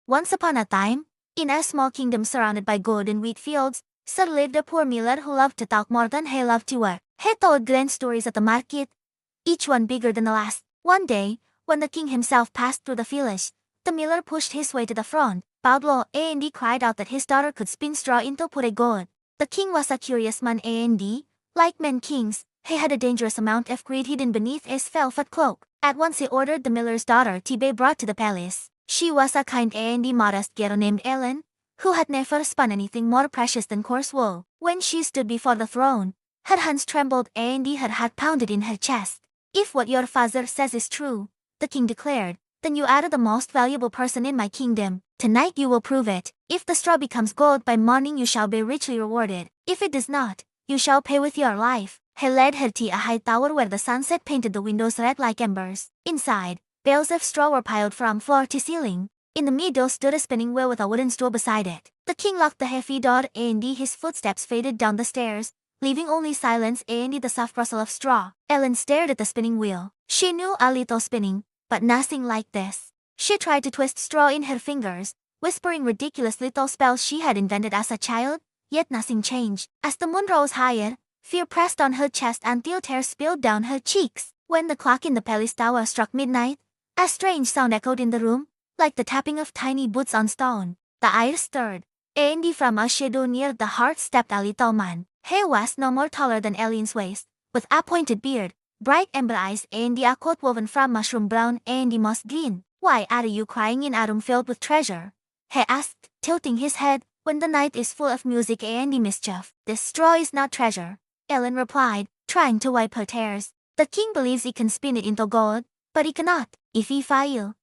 Once upon a time, in a small kingdom surrounded by golden wheat fields, there lived a poor miller who loved to talk more than he loved to work. He told grand stories at the market, each one bigger than the last. One day, when the king himself passed through the village, the miller pushed his way to the front, bowed low, and cried out that his daughter could spin straw into pure gold. The king was a curious man, and like many kings, he had a dangerous amount of greed hidden beneath his velvet cloak. At once he ordered the miller's daughter to be brought to the palace. She was a kind and modest girl named Ellen, who had never spun anything more precious than coarse wool. When she stood before the throne, her hands trembled and her heart pounded in her chest. "If what your father says is true," the king declared, "then you are the most valuable person in my kingdom. Tonight you will prove it. If the straw becomes gold by morning you shall be richly rewarded. If it does not, you shall pay with your life." He led her to a high tower where the sunset painted the windows red like embers. Inside, bales of straw were piled from floor to ceiling. In the middle stood a spinning wheel with a wooden stool beside it. The king locked the heavy door and his footsteps faded down the stairs, leaving only silence and the soft rustle of straw. Ellen stared at the spinning wheel. She knew a little spinning, but nothing like this. She tried to twist straw in her fingers, whispering ridiculous little spells she had invented as a child, yet nothing changed. As the moon rose higher, fear pressed on her chest until tears spilled down her cheeks. When the clock in the palace tower struck midnight, a strange sound echoed in the room, like the tapping of tiny boots on stone. The eyes stirred, and from a shadow near the heart stepped a little man. He was no more taller than Ellen's waist, with a pointed beard, bright amber eyes and a coat woven from mushroom brown and moss green. "Why are you crying in a room filled with treasure?" he asked, tilting his head, "when the night is full of music and mischief." "This straw is not treasure," Ellen replied, trying to wipe her tears. "The king believes he can spin it into gold, but he cannot. If he fail,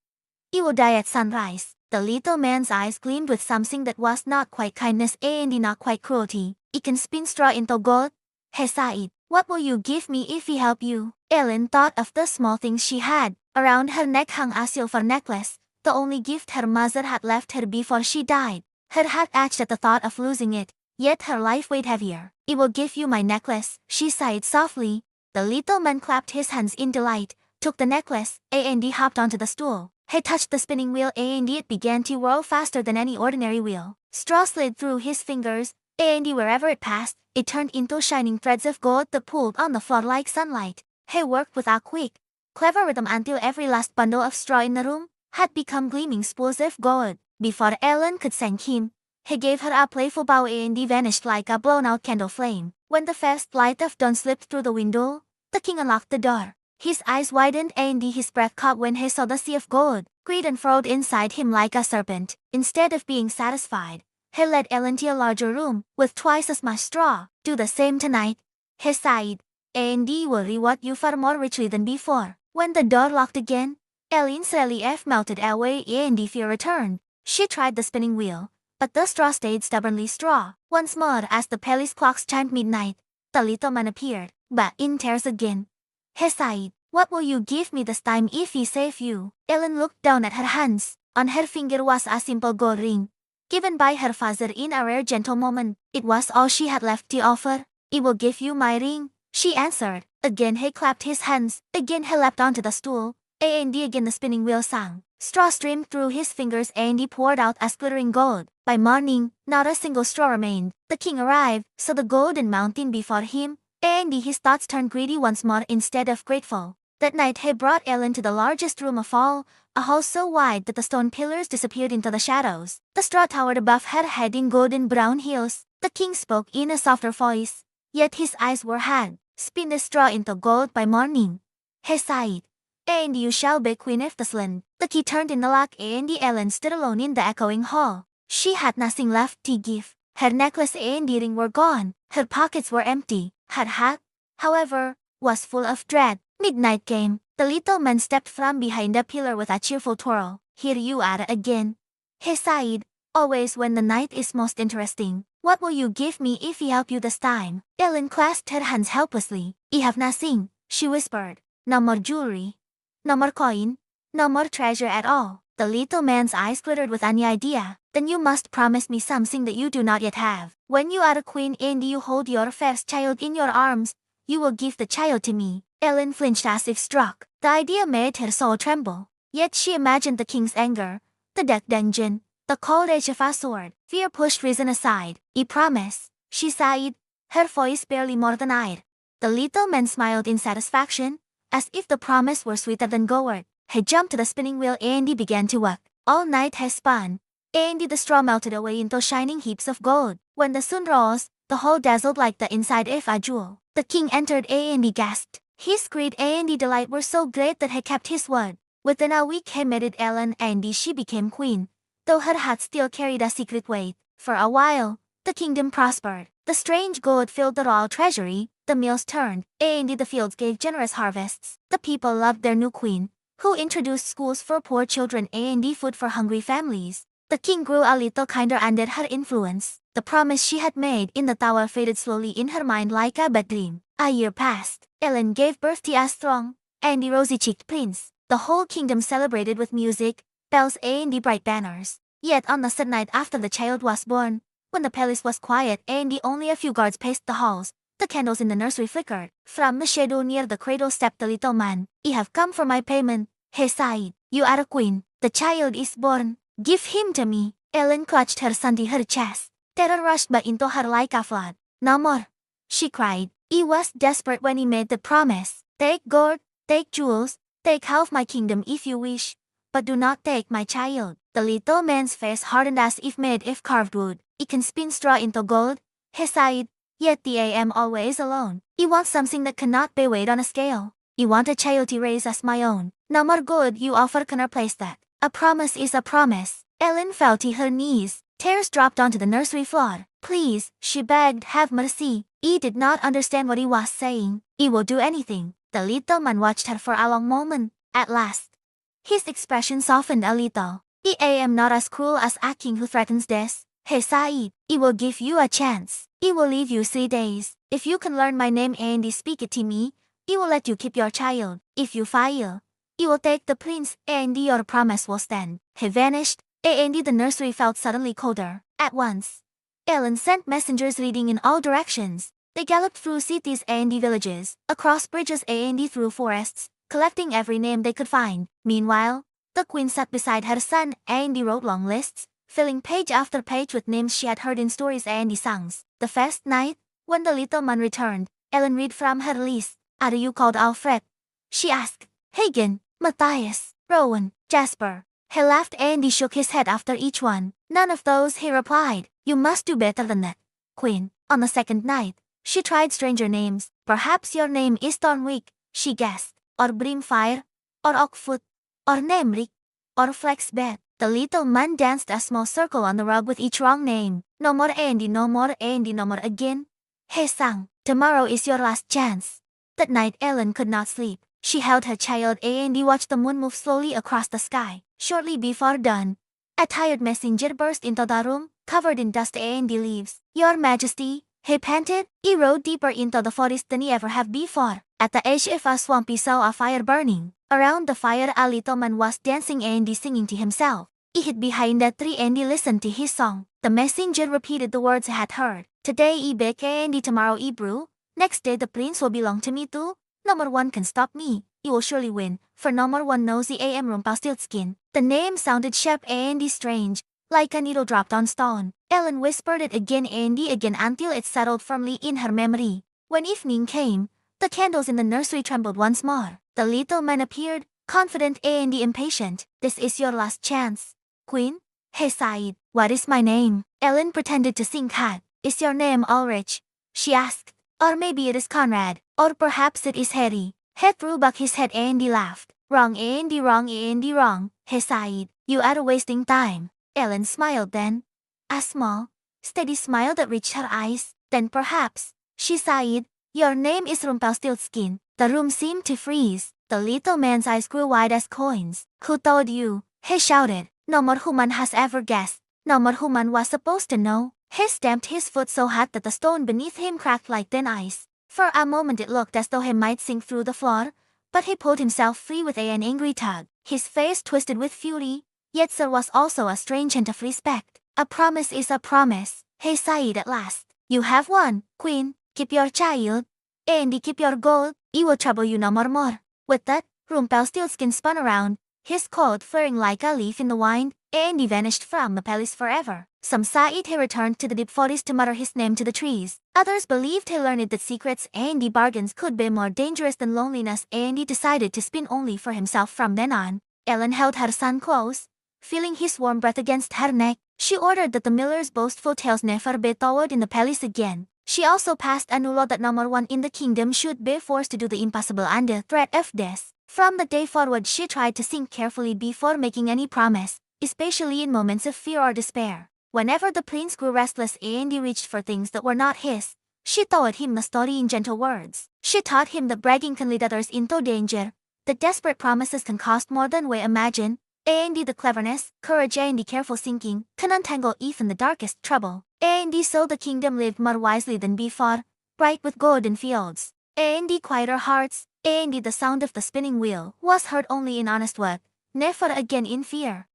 he will die at sunrise." The little man's eyes gleamed with something that was not quite kindness and not quite cruelty. "He can spin straw into gold?" he sighed. "What will you give me if he help you?" Ellen thought of the small things she had. Around her neck hung a silver necklace, the only gift her mother had left her before she died. Her heart ached at the thought of losing it, yet her life weighed heavier. "I will give you my necklace," she sighed softly. The little man clapped his hands in delight, took the necklace, and hopped onto the stool. He touched the spinning wheel and it began to whirl faster than any ordinary wheel. Straw slid through his fingers, and wherever it passed, it turned into shining threads of gold that pulled on the floor like sunlight. He worked with a quick, clever rhythm until every last bundle of straw in the room had become gleaming spools of gold. Before Ellen could thank him, he gave her a playful bow and vanished like a blown-out candle flame. When the first light of dawn slipped through the window, the king unlocked the door. His eyes widened and his breath caught when he saw the sea of gold. Greed unfurled inside him like a serpent. Instead of being satisfied, he led Ellen to a larger room with twice as much straw. "Do the same tonight," he sighed, "and he will reward you far more richly than before." When the door locked again, Ellen's relief melted away and fear returned. She tried the spinning wheel, but the straw stayed stubbornly straw. Once more, as the palace clocks chimed midnight, the little man appeared, but in tears again. He sighed. "What will you give me this time if he save you?" Ellen looked down at her hands. On her finger was a simple gold ring, given by her father in a rare gentle moment. It was all she had left to offer. "I will give you my ring," she answered. Again he clapped his hands. Again he leapt onto the stool, and again the spinning wheel sang. Straw streamed through his fingers and he poured out as glittering gold. By morning, not a single straw remained. The king arrived, saw the golden mountain before him, and his thoughts turned greedy once more instead of grateful. That night he brought Ellen to the largest room of all, a hall so wide that the stone pillars disappeared into the shadows. The straw towered above her head in golden brown hills. The king spoke in a softer voice, yet his eyes were hard. "Spin the straw into gold by morning," he sighed, "and you shall be queen of this land." The key turned in the lock and Ellen stood alone in the echoing hall. She had nothing left to give. Her necklace and ring were gone. Her pockets were empty. Her heart, however, was full of dread. Midnight came. The little man stepped from behind a pillar with a cheerful twirl. "Here you are again," he sighed. "Always when the night is most interesting. What will you give me if I help you this time?" Ellen clasped her hands helplessly. "I have nothing," she whispered. "No more jewelry. No more coin. No more treasure at all." The little man's eyes glittered with an idea. "Then you must promise me something that you do not yet have. When you are a queen and you hold your first child in your arms, you will give the child to me." Ellen flinched as if struck. The idea made her soul tremble. Yet she imagined the king's anger, the dark dungeon, the cold edge of a sword. Fear pushed reason aside. I promise, she sighed, her voice barely more than air. The little man smiled in satisfaction, as if the promise were sweeter than gourd. He jumped to the spinning wheel and began to work. All night he spun, and the straw melted away into shining heaps of gold. When the sun rose, the whole dazzled like the inside of a jewel. The king entered and gasped. His greed and delight were so great that he kept his word. Within a week he mated Ellen and she became queen, though her heart still carried a secret weight. For a while, the kingdom prospered. The strange gold filled the royal treasury, the mills turned, and the fields gave generous harvests. The people loved their new queen, who introduced schools for poor children and food for hungry families. The king grew a little kinder under her influence. The promise she had made in the tower faded slowly in her mind like a bad dream. A year passed. Ellen gave birth to a strong and rosy-cheeked prince. The whole kingdom celebrated with music, bells and bright banners. Yet on the sad night after the child was born, when the palace was quiet and only a few guards paced the halls, the candles in the nursery flickered. From the shadow near the cradle stepped the little man. I have come for my payment, he sighed. You are a queen. The child is born. Give him to me. Ellen clutched her son to her chest. Terror rushed back into her like a flood. No more, she cried. I was desperate when he made the promise. Take gold, take jewels, take half my kingdom if you wish, but do not take my child. The little man's face hardened as if made of carved wood. I can spin straw into gold, he sighed, yet I am always alone. I want something that cannot be weighed on a scale. I want a child to raise as my own. No more gold you offer can replace that. A promise is a promise. Ellen fell to her knees. Tears dropped onto the nursery floor. Please, she begged, have mercy. I did not understand what he was saying. I will do anything. The little man watched her for a long moment. At last, his expression softened a little. I am not as cruel as a king who threatens this, he sighed. I will give you a chance. I will leave you 3 days. If you can learn my name and speak it to me, I will let you keep your child. If you fail, I will take the prince and your promise will stand. He vanished, and the nursery felt suddenly colder. At once, Ellen sent messengers leading in all directions. They galloped through cities and villages, across bridges and through forests, collecting every name they could find. Meanwhile, the queen sat beside her son and wrote long lists, filling page after page with names she had heard in stories and songs. The first night, when the little man returned, Ellen read from her list. Are you called Alfred? She asked. Hagen, Matthias, Rowan, Jasper. He laughed and shook his head after each one. None of those, he replied. You must do better than that, Queen. On the second night, she tried stranger names. Perhaps your name is Thornwick, she guessed, or Brimfire, or Oakfoot, or Nemric, or Flexbed. The little man danced a small circle on the rug with each wrong name. No more Andy, no more Andy, no more again. He sang. Tomorrow is your last chance. That night Ellen could not sleep. She held her child and watched the moon move slowly across the sky. Shortly before dawn, a tired messenger burst into the room, covered in dust and leaves. Your Majesty, he panted. He rode deeper into the forest than he ever had before. At the edge of a swamp he saw a fire burning. Around the fire a little man was dancing and singing to himself. He hid behind a tree and listened to his song. The messenger repeated the words he had heard. Today I bake and tomorrow I brew. Next day the prince will belong to me too. No more one can stop me. You will surely win, for no more one knows I am Rumpelstiltskin. The name sounded sharp and strange, like a needle dropped on stone. Ellen whispered it again and again until it settled firmly in her memory. When evening came, the candles in the nursery trembled once more. The little man appeared, confident and impatient. This is your last chance, Queen, he sighed. What is my name? Ellen pretended to sing cat. Is your name Ulrich? She asked. Or maybe it is Conrad, or perhaps it is Harry. He threw back his head and laughed. Wrong and wrong and wrong, he sighed. You are wasting time. Ellen smiled then. A small, steady smile that reached her eyes. Then perhaps, she sighed, your name is Rumpelstiltskin. The room seemed to freeze. The little man's eyes grew wide as coins. Who told you? He shouted. No more human has ever guessed. No more human was supposed to know. He stamped his foot so hard that the stone beneath him cracked like thin ice. For a moment it looked as though he might sink through the floor, but he pulled himself free with an angry tug. His face twisted with fury, yet there was also a strange hint of respect. A promise is a promise, he sighed at last. You have won, Queen. Keep your child, and keep your gold. He will trouble you no more. With that, Rumpelstiltskin spun around, his coat flaring like a leaf in the wind, and he vanished from the palace forever. Some said he returned to the deep forest to mutter his name to the trees. Others believed he learned that secrets and the bargains could be more dangerous than loneliness, and he decided to spin only for himself from then on. Ellen held her son close, feeling his warm breath against her neck. She ordered that the miller's boastful tales never be told in the palace again. She also passed a new law that no one in the kingdom should be forced to do the impossible under threat of death. From that day forward, she tried to think carefully before making any promise, especially in moments of fear or despair. Whenever the prince grew restless and he reached for things that were not his, she told him the story in gentle words. She taught him that bragging can lead others into danger, that desperate promises can cost more than we imagine, and the cleverness, courage and the careful thinking can untangle even the darkest trouble. And so the kingdom lived more wisely than before, bright with golden fields, and quieter hearts, and the sound of the spinning wheel was heard only in honest work, never again in fear.